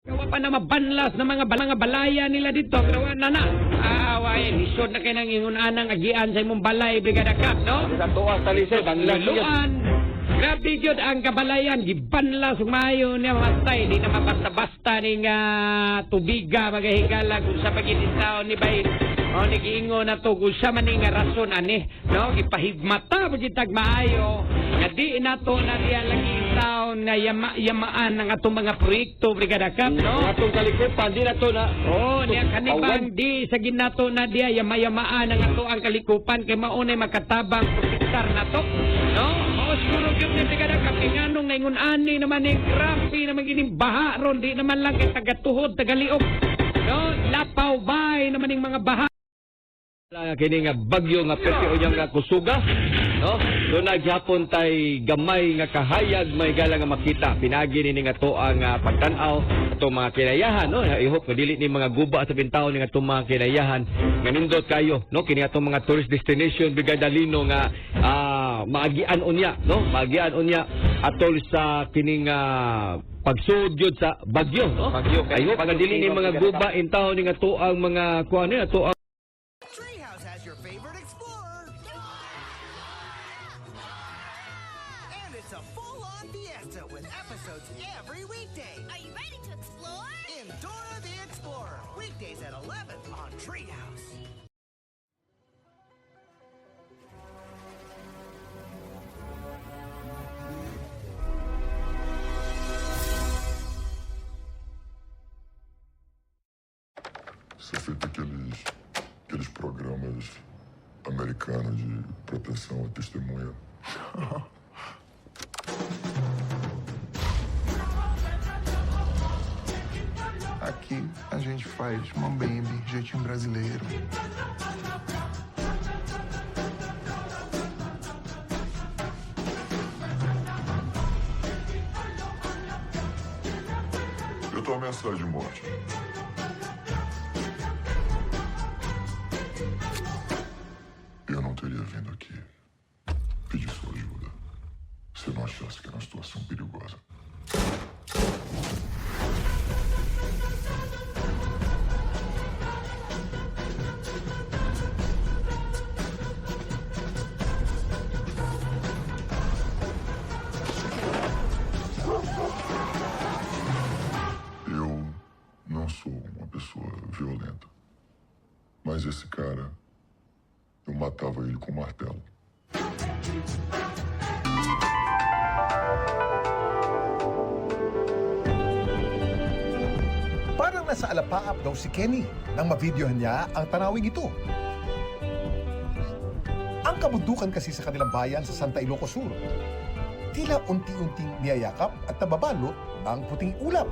Gawa pa na mabanlas na mga balaya nila dito. Gawa na na. Away, lisod na kayo ng ingunanang agian sa imong balay, Brigada Cap, no? Sa tuwa sa lisod, banlas yun. Luluan. Grabe yun ang kabalayan. Gibanlas, sumayo niya matay. Di na mabasta-basta ni nga tubiga, magahigala kung sa pagkititaw ni Bayin. O, nag-iingo na to kung siya man nga rason, ani. No? Ipahigmata, magitag maayo. Nga di na to na diya lagi taon na yamaan ng atong mga proyekto, Brigada Cap, no? Atong kalikupan, di na to na. Oh, niya kanibang di sa ginato na diya yama-yamaan ang ato ang kalikupan kay maunay makatabang protektar na to. No? Mao siguro gyud ni Brigada Cap nganong naingon ani naman ni grabe naman gining baha ron di naman lang kay tagatuhod tagaliog. No? Lapaw bay naman ning mga baha. Kini nga bagyo nga pwede o nga kusuga, no? Doon naghapon tay gamay nga kahayag may gala nga makita. Pinagi ni nga to ang pagtanaw ato mga kinayahan, no? I hope dili ni mga guba sa bintaw ni nga to mga kinayahan nga nindot kayo, no? Kini atong mga tourist destination Brigada Lino nga maagian unya, no? Maagian unya atol sa kining pagsud gyud sa bagyo, no? Bagyo I hope dili ni mga guba intaw ni nga to ang mga kuan ni ato Treehouse has your favorite explorer. And it's a full-on fiesta with episodes every weekday. Are you ready to explore? In Dora the Explorer. Weekdays at 11 on Treehouse. Ser feito aqueles programas americanos de proteção à testemunha. Aqui a gente faz mambembe, jeitinho brasileiro. Eu tô ameaçado de morte. Eu não teria vindo aqui pedir sua ajuda se eu não achasse que era uma situação perigosa. Eu não sou uma pessoa violenta, mas esse cara, eu matava ele com um martelo. Parang nasa alapaap daw si Kenny nang mavideohan niya ang tanawing ito. Ang kabundukan kasi sa kanilang bayan sa Santa Ilocos Sur, tila unti-unting niyayakap at nababalot ng puting ulap.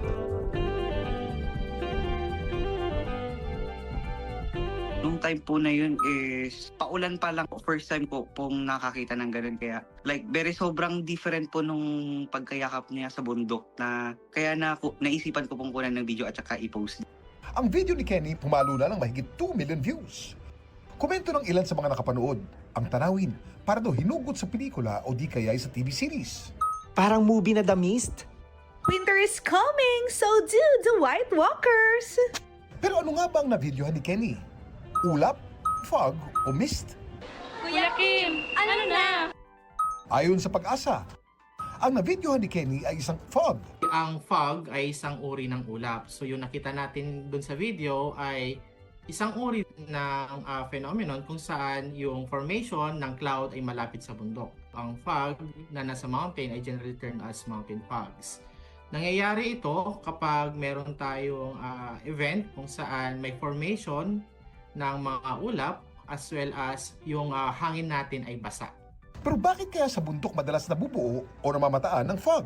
Nung time po na yun is paulan pa lang, first time ko pong nakakita ng ganun, kaya like very sobrang different po nung pagkayakap niya sa bundok na kaya naisipan ko pong kunan ng video at saka i-post. Ang video ni Kenny pumalo na ng mahigit 2 million views. Komento ng ilan sa mga nakapanood, ang tanawin para daw hinugot sa pelikula o di kaya sa TV series. Parang movie na The Mist. Winter is coming, so do the White Walkers. Pero ano nga ba ang na-videohan ni Kenny? Ulap, fog o mist? Kuya Kim, ano na? Ayon sa Pag-asa, ang na-videohan ni Kenny ay isang fog. Ang fog ay isang uri ng ulap. So yung nakita natin dun sa video ay isang uri ng phenomenon kung saan yung formation ng cloud ay malapit sa bundok. Ang fog na nasa mountain ay generally termed as mountain fogs. Nangyayari ito kapag meron tayong event kung saan may formation ng mga ulap as well as yung hangin natin ay basa. Pero bakit kaya sa bundok madalas nabubuo o namamataan ng fog?